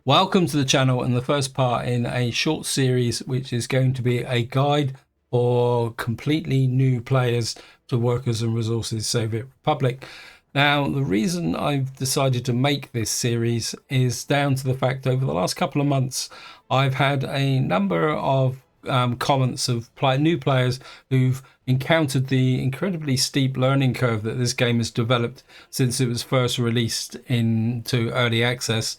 Welcome to the channel and the first part in a short series which is going to be a guide for completely new players to Workers and Resources Soviet Republic. Now, the reason I've decided to make this series is down to the fact over the last couple of months I've had a number of comments of new players who've encountered the incredibly steep learning curve that this game has developed since it was first released into early access.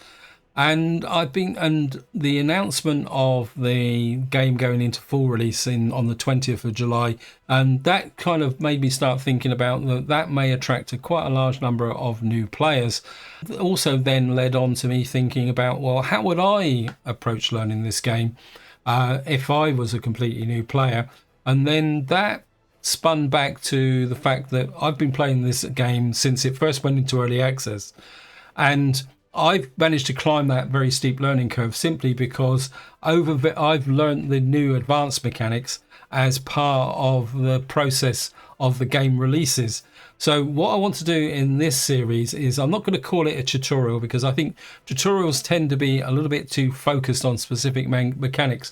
And the announcement of the game going into full release on the 20th of July, and that kind of made me start thinking about that may attract quite a large number of new players. Also then led on to me thinking about, well, how would I approach learning this game if I was a completely new player? And then that spun back to the fact that I've been playing this game since it first went into early access, and I've managed to climb that very steep learning curve simply because I've learned the new advanced mechanics as part of the process of the game releases. So what I want to do in this series is, I'm not going to call it a tutorial because I think tutorials tend to be a little bit too focused on specific mechanics.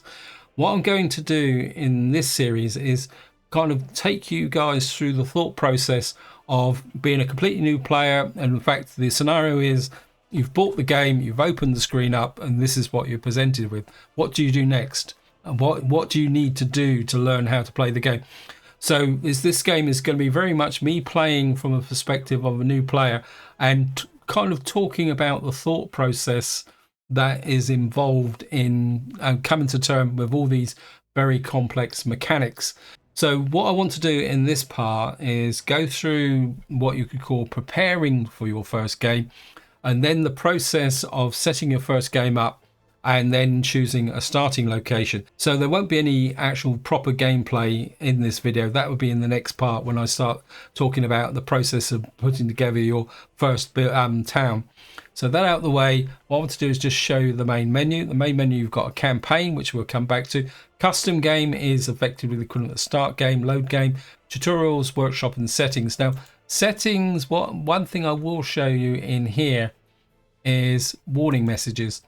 What I'm going to do in this series is kind of take you guys through the thought process of being a completely new player. And in fact, the scenario is, you've bought the game, you've opened the screen up, and this is what you're presented with. What do you do next? And what do you need to do to learn how to play the game? So this game is going to be very much me playing from a perspective of a new player and kind of talking about the thought process that is involved in coming to terms with all these very complex mechanics. So what I want to do in this part is go through what you could call preparing for your first game, and then the process of setting your first game up and then choosing a starting location. So there won't be any actual proper gameplay in this video. That will be in the next part when I start talking about the process of putting together your first town. So that out of the way, what I want to do is just show you the main menu. The main menu, you've got a campaign, which we'll come back to. Custom game is effectively the equivalent of start game, load game, tutorials, workshop, and settings. Now, settings, one thing I will show you in here is warning messages.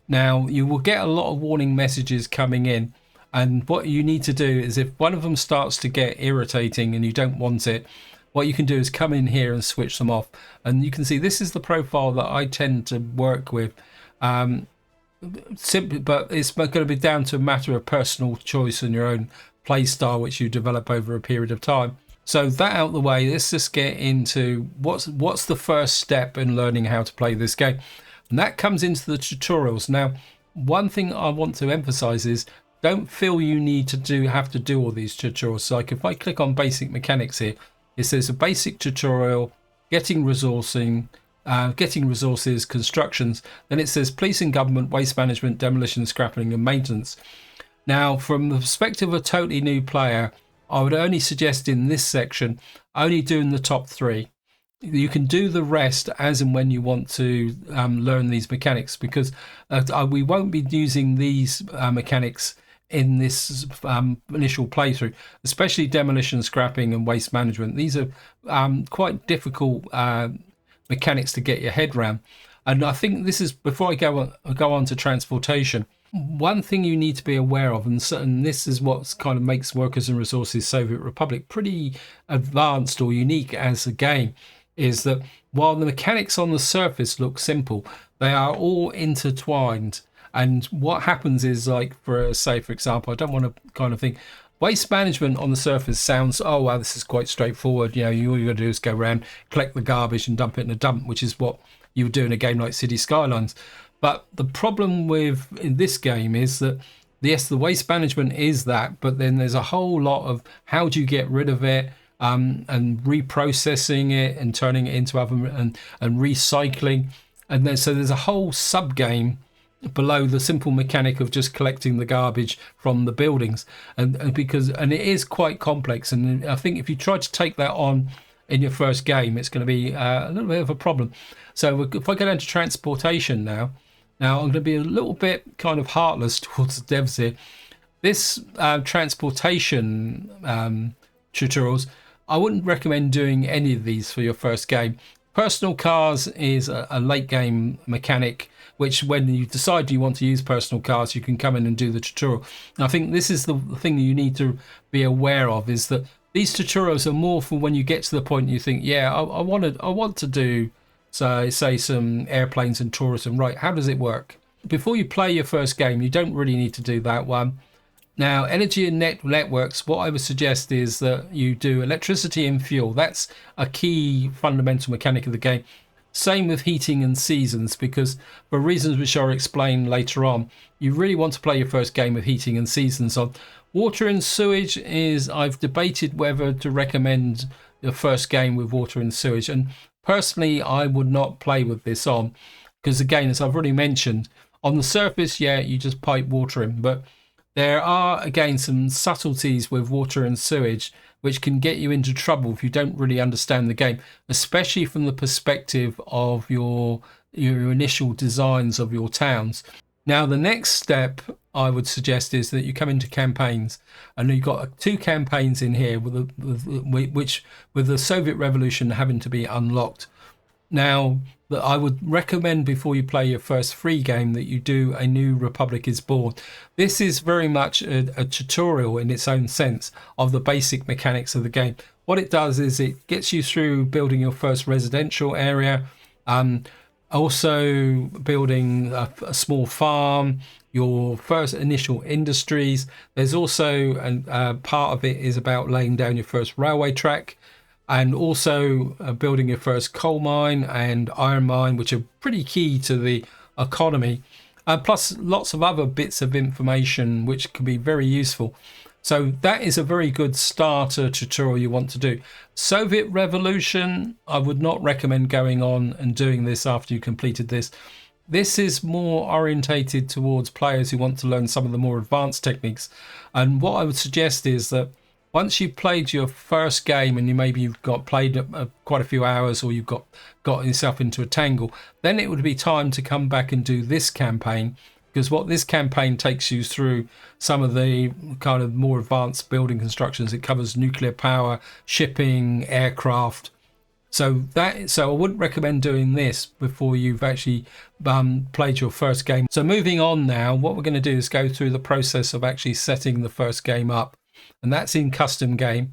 Now, you will get a lot of warning messages coming in, and what you need to do is, if one of them starts to get irritating and you don't want it, what you can do is come in here and switch them off. And you can see this is the profile that I tend to work with. Simply, but it's going to be down to a matter of personal choice and your own play style, which you develop over a period of time. So that out of the way, let's just get into what's the first step in learning how to play this game. And that comes into the tutorials. Now, one thing I want to emphasize is, don't feel you need to have to do all these tutorials. So like if I click on basic mechanics here, it says a basic tutorial, getting resourcing, getting resources, constructions. Then it says police and government, waste management, demolition, scrapping, and maintenance. Now, from the perspective of a totally new player, I would only suggest in this section only doing the top three. You can do the rest as and when you want to learn these mechanics, because we won't be using these mechanics in this initial playthrough, especially demolition, scrapping, and waste management. These are quite difficult mechanics to get your head around. And I think this is, before I go on to transportation, one thing you need to be aware of, and this is what kind of makes Workers and Resources Soviet Republic pretty advanced or unique as a game, is that while the mechanics on the surface look simple, they are all intertwined. And what happens is, like, for example, I don't want to kind of think, waste management on the surface sounds, oh, well, this is quite straightforward. You know, all you got to do is go around, collect the garbage and dump it in a dump, which is what you would do in a game like City Skylines. But the problem in this game is that, yes, the waste management is that, but then there's a whole lot of how do you get rid of it, and reprocessing it and turning it into other and recycling. And then so there's a whole sub game below the simple mechanic of just collecting the garbage from the buildings, and it is quite complex. And I think if you try to take that on in your first game, it's going to be a little bit of a problem. So if I go down to transportation now I'm going to be a little bit kind of heartless towards the devs here. This transportation tutorials, I wouldn't recommend doing any of these for your first game. Personal cars is a late game mechanic which when you decide you want to use personal cars, you can come in and do the tutorial. And I think this is the thing that you need to be aware of, is that these tutorials are more for when you get to the point you think, yeah, I want to do, so say some airplanes and tourism. Right, how does it work? Before you play your first game, you don't really need to do that one. Now, energy and networks, what I would suggest is that you do electricity and fuel. That's a key fundamental mechanic of the game. Same with heating and seasons, because for reasons which I'll explain later on, you really want to play your first game with heating and seasons on. Water and sewage is, I've debated whether to recommend the first game with water and sewage. And personally, I would not play with this on, because again, as I've already mentioned, on the surface, yeah, you just pipe water in, but there are, again, some subtleties with water and sewage which can get you into trouble if you don't really understand the game, especially from the perspective of your initial designs of your towns. Now, the next step I would suggest is that you come into campaigns, and you've got 2 campaigns in here with the Soviet Revolution having to be unlocked. Now, I would recommend before you play your first free game that you do A New Republic is Born. This is very much a tutorial in its own sense of the basic mechanics of the game. What it does is it gets you through building your first residential area, also building a small farm, your first initial industries. There's also a part of it is about laying down your first railway track, and also building your first coal mine and iron mine, which are pretty key to the economy, plus lots of other bits of information which can be very useful. So that is a very good starter tutorial you want to do. Soviet Revolution, I would not recommend going on and doing this after you completed this. This is more orientated towards players who want to learn some of the more advanced techniques. And what I would suggest is that once you've played your first game, and you've got played quite a few hours, or you've got yourself into a tangle, then it would be time to come back and do this campaign, because what this campaign takes you through some of the kind of more advanced building constructions. It covers nuclear power, shipping, aircraft. So I wouldn't recommend doing this before you've actually played your first game. So moving on now, what we're going to do is go through the process of actually setting the first game up. And that's in custom game.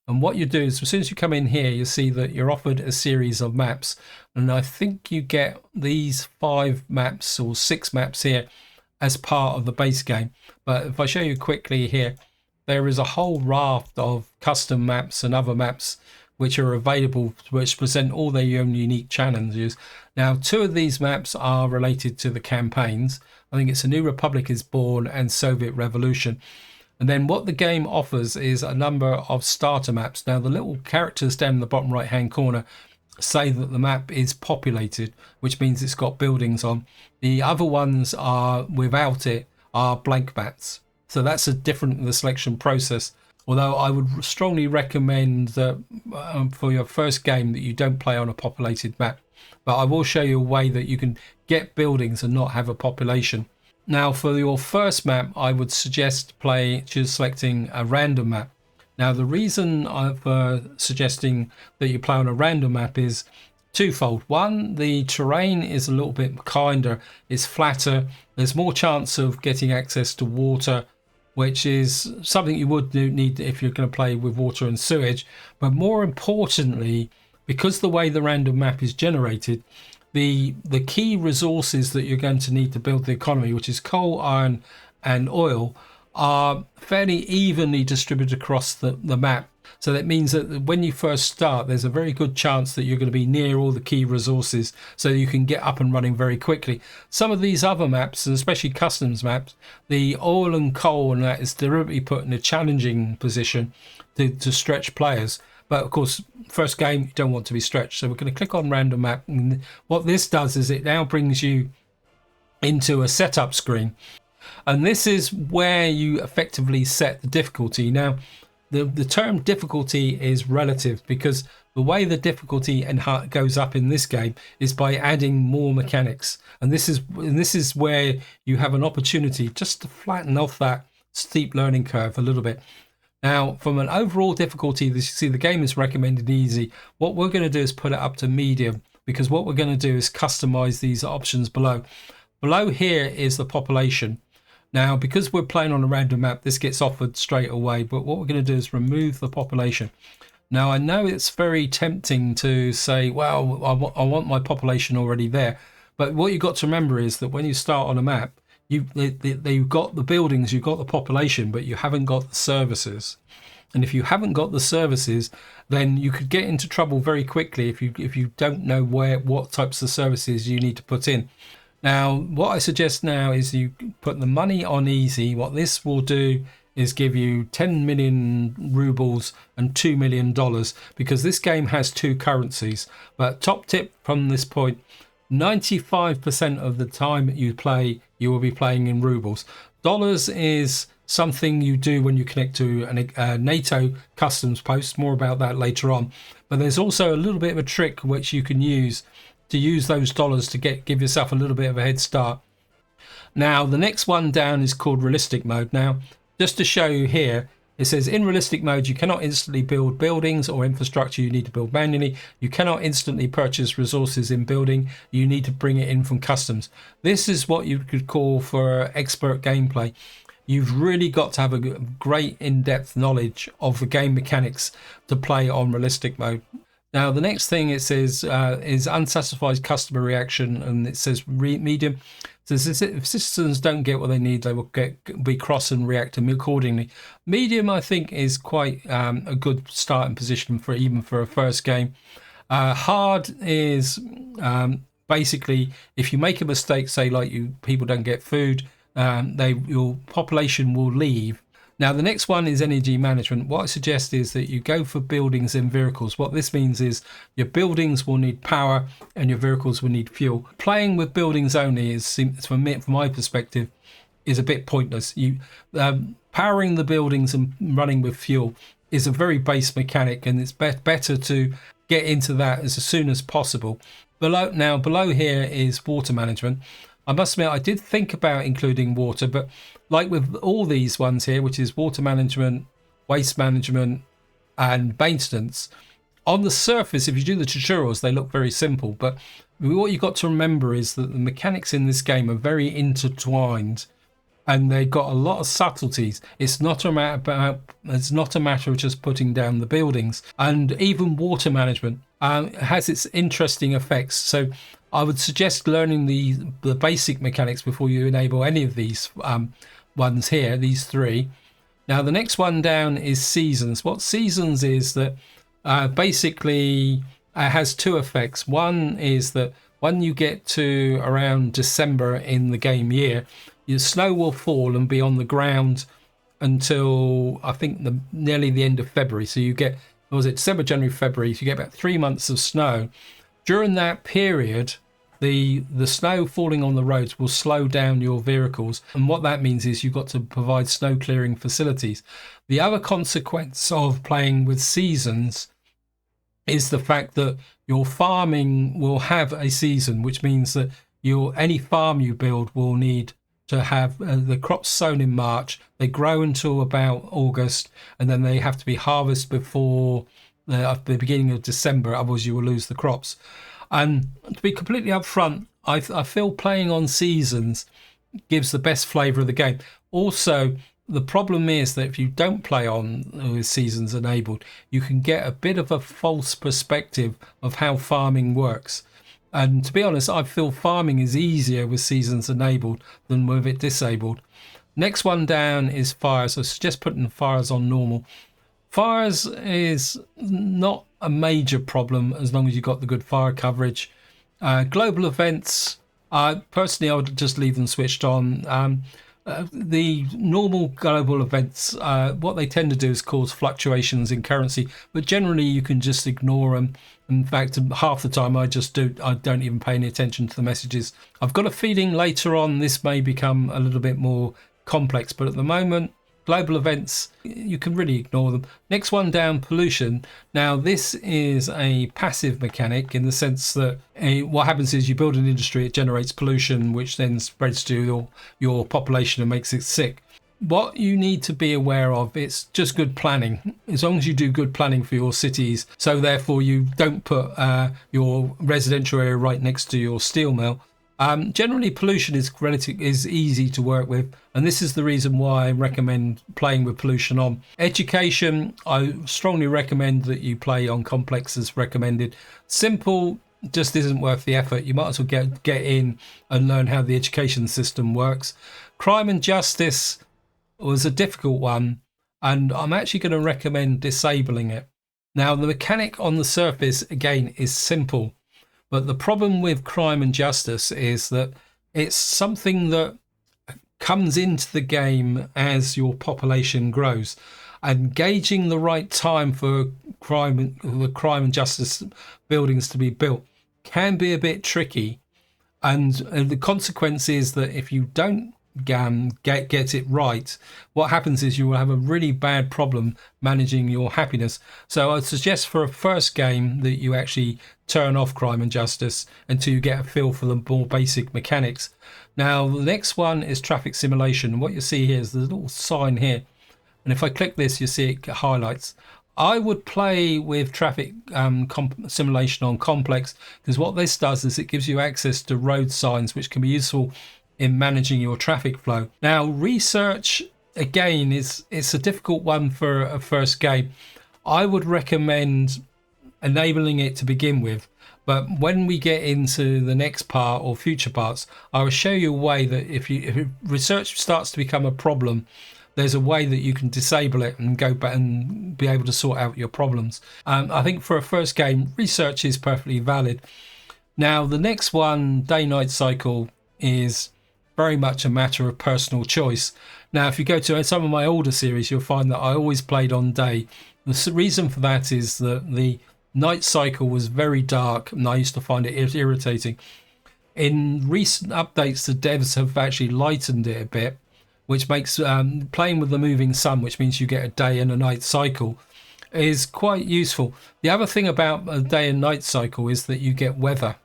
And what you do is, as soon as you come in here, you see that you're offered a series of maps. And I think you get these 5 maps or 6 maps here as part of the base game. But if I show you quickly here, there is a whole raft of custom maps and other maps which are available, which present all their own unique challenges. Now, 2 of these maps are related to the campaigns. I think it's A New Republic is Born and Soviet Revolution. And then what the game offers is a number of starter maps. Now, the little characters down in the bottom right hand corner say that the map is populated, which means it's got buildings on. The other ones are without it, are blank maps. So that's a different the selection process. Although I would strongly recommend that for your first game that you don't play on a populated map. But I will show you a way that you can get buildings and not have a population. Now, for your first map, I would suggest selecting a random map. Now, the reason for suggesting that you play on a random map is twofold. One, the terrain is a little bit kinder, it's flatter, there's more chance of getting access to water, which is something you would need if you're going to play with water and sewage. But more importantly, because the way the random map is generated, the key resources that you're going to need to build the economy, which is coal, iron and oil, are fairly evenly distributed across the map. So that means that when you first start, there's a very good chance that you're going to be near all the key resources, so you can get up and running very quickly. Some of these other maps, and especially customs maps, the oil and coal and that is deliberately put in a challenging position to stretch players. But of course, first game, you don't want to be stretched. So we're going to click on random map. And what this does is it now brings you into a setup screen. And this is where you effectively set the difficulty. Now, the term difficulty is relative, because the way the difficulty goes up in this game is by adding more mechanics. And this is where you have an opportunity just to flatten off that steep learning curve a little bit. Now, from an overall difficulty, you see the game is recommended easy. What we're going to do is put it up to medium, because what we're going to do is customize these options below. Below here is the population. Now, because we're playing on a random map, this gets offered straight away, but what we're going to do is remove the population. Now, I know it's very tempting to say, well, I want my population already there. But what you've got to remember is that when you start on a map, you've got the buildings, you've got the population, but you haven't got the services. And if you haven't got the services, then you could get into trouble very quickly if you don't know what types of services you need to put in. Now, what I suggest now is you put the money on easy. What this will do is give you 10 million rubles and $2 million, because this game has two currencies. But top tip from this point, 95% of the time you play, you will be playing in rubles. Dollars is something you do when you connect to a NATO customs post. More about that later on. But there's also a little bit of a trick which you can use to use those dollars to give yourself a little bit of a head start. Now, the next one down is called realistic mode. Now, just to show you here, it says in realistic mode, you cannot instantly build buildings or infrastructure. You need to build manually. You cannot instantly purchase resources in building. You need to bring it in from customs. This is what you could call for expert gameplay. You've really got to have a great in-depth knowledge of the game mechanics to play on realistic mode. Now, the next thing it says is unsatisfied customer reaction, and it says medium. So if citizens don't get what they need, they will be cross and react accordingly. Medium, I think, is quite a good starting position for even for a first game. Hard is basically if you make a mistake, say like people don't get food, your population will leave. Now, the next one is energy management. What I suggest is that you go for buildings and vehicles. What this means is your buildings will need power and your vehicles will need fuel. Playing with buildings only is, from my perspective, is a bit pointless. Powering the buildings and running with fuel is a very base mechanic, and it's better to get into that as soon as possible. Below here is water management. I must admit, I did think about including water, but like with all these ones here, which is water management, waste management, and maintenance, on the surface, if you do the tutorials, they look very simple. But what you've got to remember is that the mechanics in this game are very intertwined, and they've got a lot of subtleties. It's not a matter of just putting down the buildings. And even water management has its interesting effects. So I would suggest learning the basic mechanics before you enable any of these ones here, these three. Now, the next one down is seasons. What seasons is that basically has two effects. One is that when you get to around December in the game year, your snow will fall and be on the ground until I think nearly the end of February. So you get, what was it, December, January, February. So you get about 3 months of snow. During that period, the snow falling on the roads will slow down your vehicles, and what that means is you've got to provide snow clearing facilities. The other consequence of playing with seasons is the fact that your farming will have a season, which means that any farm you build will need to have the crops sown in March. They grow until about August, and then they have to be harvested before the beginning of December, otherwise you will lose the crops. And to be completely upfront, I feel playing on seasons gives the best flavour of the game. Also, the problem is that if you don't play on with seasons enabled, you can get a bit of a false perspective of how farming works. And to be honest, I feel farming is easier with seasons enabled than with it disabled. Next one down is fires. I suggest putting fires on normal. Fires is not a major problem as long as you've got the good fire coverage. Global events, personally, I would just leave them switched on. The normal global events, what they tend to do is cause fluctuations in currency, but generally you can just ignore them. In fact, half the time I don't even pay any attention to the messages. I've got a feeling later on this may become a little bit more complex, but at the moment, global events, you can really ignore them. Next one down, pollution. Now, this is a passive mechanic in the sense that what happens is you build an industry, it generates pollution, which then spreads to your population and makes it sick. What you need to be aware of, it's just good planning. As long as you do good planning for your cities, so therefore you don't put your residential area right next to your steel mill, Generally, pollution is easy to work with, and this is the reason why I recommend playing with pollution on. Education, I strongly recommend that you play on complex as recommended. Simple just isn't worth the effort. You might as well get in and learn how the education system works. Crime and justice was a difficult one, and I'm actually going to recommend disabling it. Now, the mechanic on the surface, again, is simple. But the problem with crime and justice is that it's something that comes into the game as your population grows. And gauging the right time for the crime and justice buildings to be built can be a bit tricky. And the consequence is that if you don't get it right, what happens is you will have a really bad problem managing your happiness. So I'd suggest for a first game that you actually turn off crime and justice until you get a feel for the more basic mechanics. Now the next one is traffic simulation. What you see here is the little sign here, and if I click this, you see it highlights. I would play with traffic simulation on complex, because what this does is it gives you access to road signs, which can be useful in managing your traffic flow. Now, research, again, it's a difficult one for a first game. I would recommend enabling it to begin with, but when we get into the next part or future parts, I will show you a way that if research starts to become a problem, there's a way that you can disable it and go back and be able to sort out your problems. I think for a first game, research is perfectly valid. Now, the next one, day-night cycle, is very much a matter of personal choice. Now, if you go to some of my older series, you'll find that I always played on day. The reason for that is that the night cycle was very dark, and I used to find it irritating. In recent updates, the devs have actually lightened it a bit, which makes playing with the moving sun, which means you get a day and a night cycle, is quite useful. The other thing about a day and night cycle is that you get weather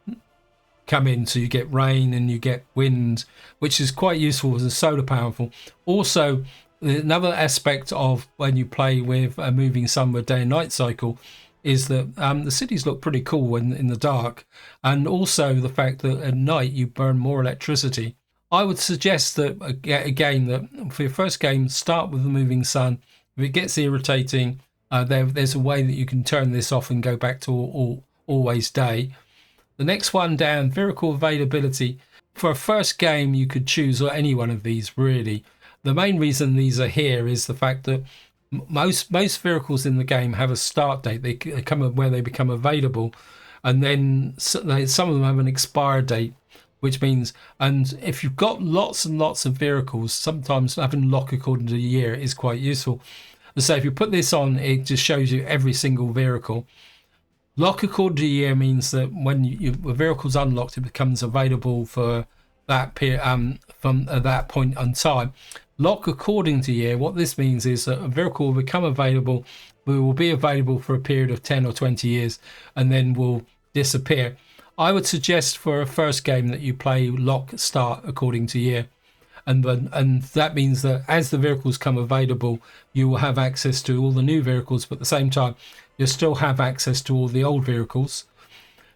come in, so you get rain and you get wind, which is quite useful as solar powerful. Also, another aspect of when you play with a moving sun with day and night cycle is that the cities look pretty cool in the dark, and also the fact that at night you burn more electricity. I would suggest that again, that for your first game, start with the moving sun. If it gets irritating, there's a way that you can turn this off and go back to always day. The next one down, vehicle availability. For a first game, you could choose any one of these, really. The main reason these are here is the fact that most vehicles in the game have a start date. They come where they become available, and then some of them have an expire date, which means, and if you've got lots and lots of vehicles, sometimes having lock according to the year is quite useful. So if you put this on, it just shows you every single vehicle. Lock according to year means that when a vehicle's unlocked, it becomes available for that period, from that point on time. Lock according to year, what this means is that a vehicle will become available, but it will be available for a period of 10 or 20 years and then will disappear. I would suggest for a first game that you play lock start according to year. And that means that as the vehicles come available, you will have access to all the new vehicles, but at the same time, you'll still have access to all the old vehicles.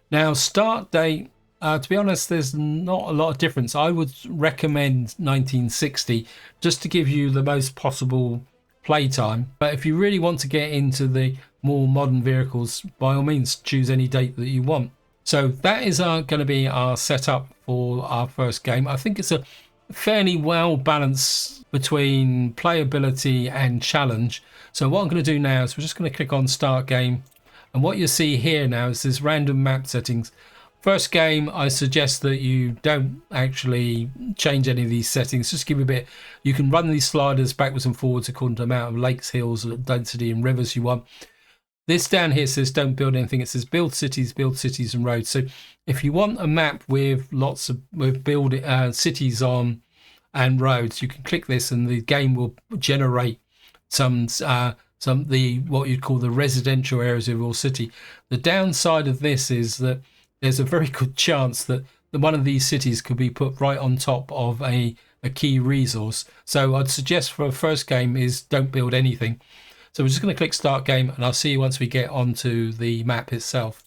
Now, start date, to be honest, there's not a lot of difference. I would recommend 1960 just to give you the most possible playtime. But if you really want to get into the more modern vehicles, by all means, choose any date that you want. So that is going to be our setup for our first game. I think it's a fairly well balanced between playability and challenge. So what I'm going to do now is we're just going to click on start game, and what you see here now is this random map settings. First game, I suggest that you don't actually change any of these settings. Just give it a bit. You can run these sliders backwards and forwards according to the amount of lakes, hills, density and rivers you want. This down here says don't build anything. It says build cities and roads. So if you want a map with lots of cities on and roads, you can click this and the game will generate some what you'd call the residential areas of your city. The downside of this is that there's a very good chance that one of these cities could be put right on top of a key resource. So I'd suggest for a first game is don't build anything. So we're just going to click start game, and I'll see you once we get onto the map itself.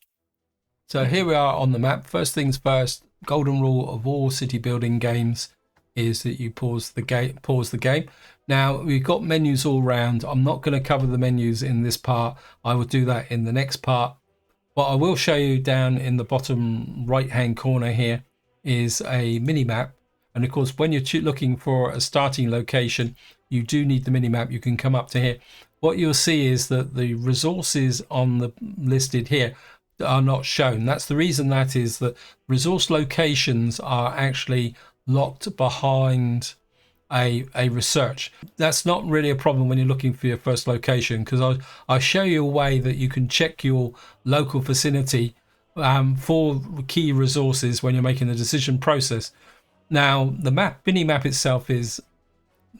So here we are on the map. First things first, golden rule of all city building games is that you pause the game. Now we've got menus all around. I'm not going to cover the menus in this part. I will do that in the next part. What I will show you down in the bottom right hand corner here is a mini map. And of course, when you're looking for a starting location, you do need the mini map. You can come up to here. What you'll see is that the resources on the listed here are not shown. That's the reason. That is that resource locations are actually locked behind a research. That's not really a problem when you're looking for your first location, because I'll show you a way that you can check your local vicinity for key resources when you're making the decision process. Now the mini map itself is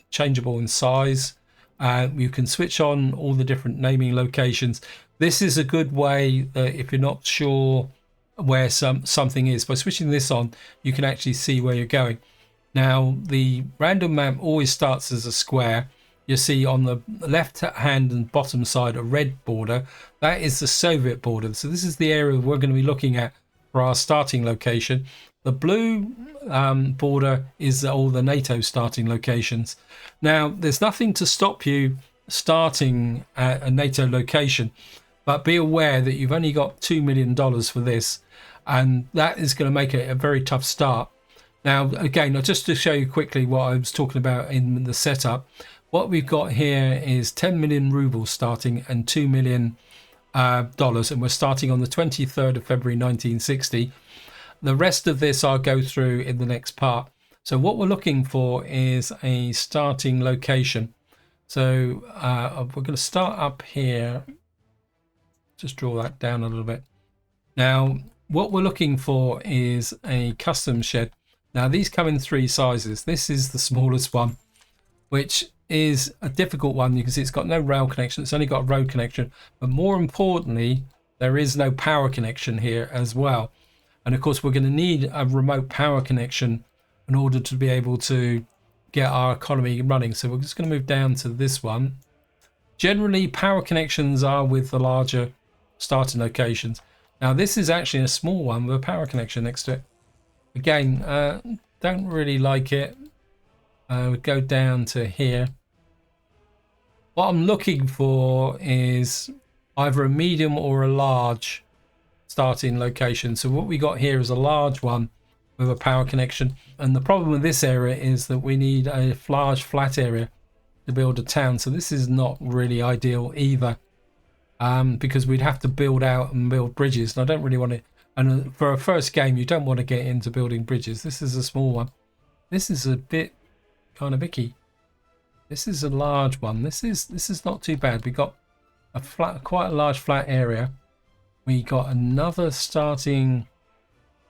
changeable in size. You can switch on all the different naming locations. This is a good way if you're not sure where something is. By switching this on, you can actually see where you're going. Now the random map always starts as a square. You see on the left hand and bottom side a red border. That is the Soviet border. So this is the area we're going to be looking at for our starting location. The blue border is all the NATO starting locations. Now there's nothing to stop you starting at a NATO location, but be aware that you've only got $2 million for this, and that is going to make it a very tough start. Now again, just to show you quickly what I was talking about in the setup, what we've got here is 10 million rubles starting and $2 million dollars, and we're starting on the 23rd of February 1960. The rest of this I'll go through in the next part. So what we're looking for is a starting location. So we're going to start up here. Just draw that down a little bit. Now what we're looking for is a custom shed. Now these come in 3 sizes. This is the smallest one, which is a difficult one because it's got no rail connection. It's only got a road connection, but more importantly, there is no power connection here as well. And of course, we're going to need a remote power connection in order to be able to get our economy running. So we're just going to move down to this one. Generally, power connections are with the larger starting locations. Now this is actually a small one with a power connection next to it. Again, don't really like it. We go down to here. What I'm looking for is either a medium or a large starting location. So what we got here is a large one with a power connection. And the problem with this area is that we need a large flat area to build a town. So this is not really ideal either, because we'd have to build out and build bridges. And I don't really want to. And for a first game, you don't want to get into building bridges. This is a small one. This is a bit kind of icky. This is a large one. This is not too bad. We got a quite a large flat area. We got another starting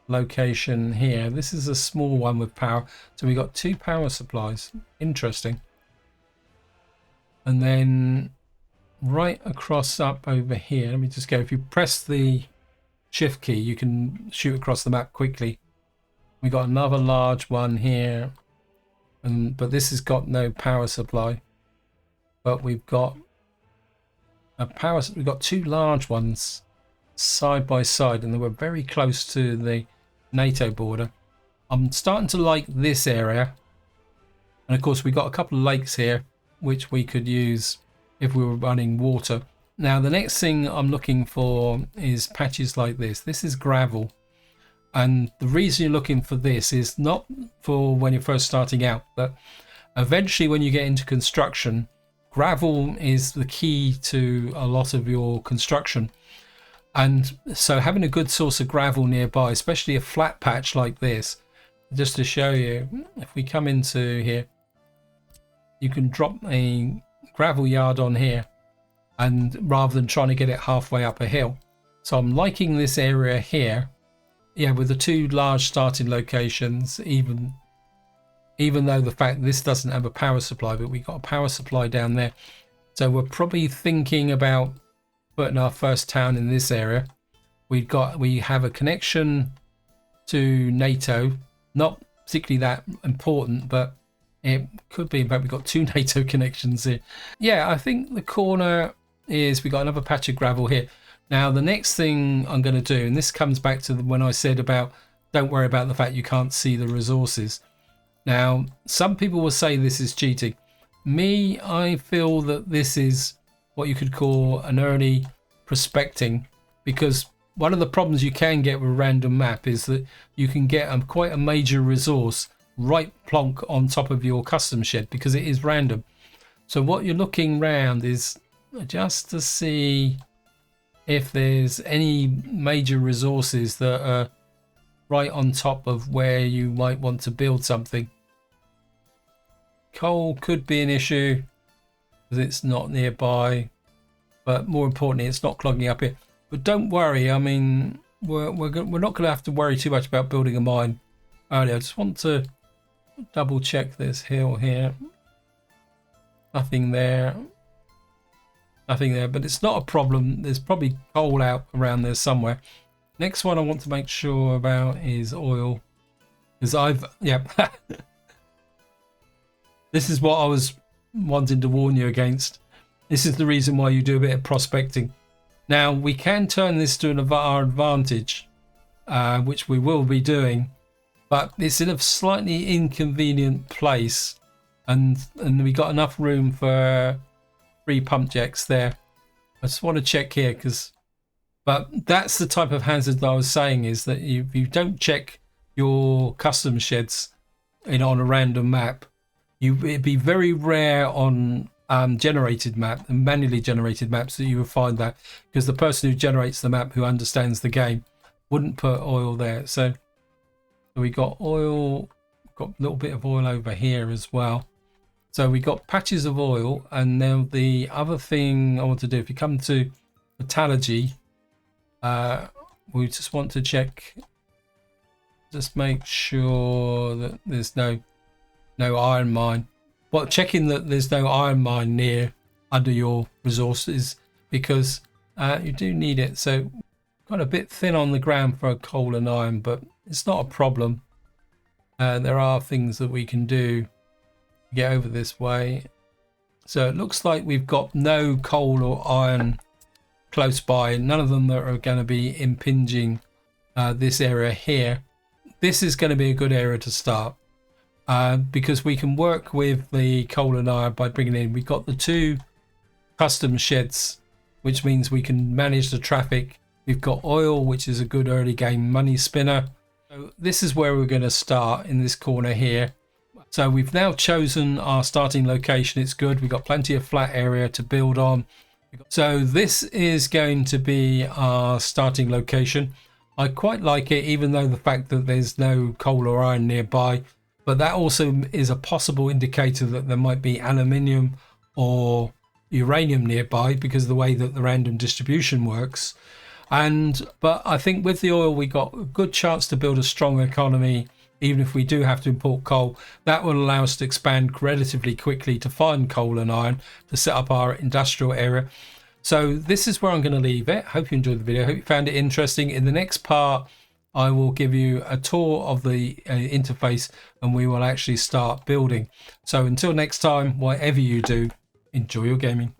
location here. This is a small one with power. So we got 2 power supplies. Interesting. And then right across up over here, let me just go. If you press the shift key, you can shoot across the map quickly. We got another large one here, but this has got no power supply. But we've got we've got 2 large ones side by side, and they were very close to the NATO border. I'm starting to like this area, and of course we got a couple of lakes here which we could use if we were running water. Now the next thing I'm looking for is patches like this. This is gravel, and the reason you're looking for this is not for when you're first starting out, but eventually when you get into construction, gravel is the key to a lot of your construction. And so having a good source of gravel nearby, especially a flat patch like this, just to show you, if we come into here, you can drop a gravel yard on here, and rather than trying to get it halfway up a hill. So I'm liking this area here, yeah, with the 2 large starting locations, even though the fact this doesn't have a power supply, but we got a power supply down there. So we're probably thinking about putting our first town in this area. We have a connection to NATO, not particularly that important, but it could be. In fact, we've got 2 NATO connections here. Yeah, I think the corner is, we got another patch of gravel here. Now the next thing I'm going to do, and this comes back to when I said about don't worry about the fact you can't see the resources. Now, some people will say this is cheating. Me, I feel that this is what you could call an early prospecting, because one of the problems you can get with a random map is that you can get quite a major resource right plonk on top of your custom shed because it is random. So what you're looking around is just to see if there's any major resources that are right on top of where you might want to build something. Coal could be an issue because it's not nearby, but more importantly, it's not clogging up here. But don't worry, I mean, we're not going to have to worry too much about building a mine earlier. I just want to double check this hill here. Nothing there. Nothing there, but it's not a problem. There's probably coal out around there somewhere. Next one I want to make sure about is oil. Because this is what I was wanting to warn you against. This is the reason why you do a bit of prospecting. Now, we can turn this to our advantage, which we will be doing, but it's in a slightly inconvenient place, and we got enough room for 3 pump jacks there. I just want to check here, but that's the type of hazard that I was saying, is that if you don't check your custom sheds on a random map, it'd be very rare on generated map and manually generated maps that you would find that, because the person who generates the map, who understands the game, wouldn't put oil there. So we got oil, got a little bit of oil over here as well. So we got patches of oil. And now the other thing I want to do, if you come to metallurgy, we just want to check, just make sure that there's no iron mine. Well, checking that there's no iron mine near under your resources, because you do need it. So got a bit thin on the ground for coal and iron, but it's not a problem. There are things that we can do to get over this way. So it looks like we've got no coal or iron close by, none of them that are going to be impinging this area here. This is going to be a good area to start. Because we can work with the coal and iron by bringing in. We've got the 2 custom sheds, which means we can manage the traffic. We've got oil, which is a good early game money spinner. So this is where we're going to start, in this corner here. So we've now chosen our starting location. It's good. We've got plenty of flat area to build on. So this is going to be our starting location. I quite like it, even though the fact that there's no coal or iron nearby. But that also is a possible indicator that there might be aluminium or uranium nearby, because of the way that the random distribution works. But I think with the oil, we got a good chance to build a strong economy, even if we do have to import coal. That will allow us to expand relatively quickly to find coal and iron to set up our industrial area. So this is where I'm going to leave it. Hope you enjoyed the video. Hope you found it interesting. In the next part, I will give you a tour of the interface, and we will actually start building. So until next time, whatever you do, enjoy your gaming.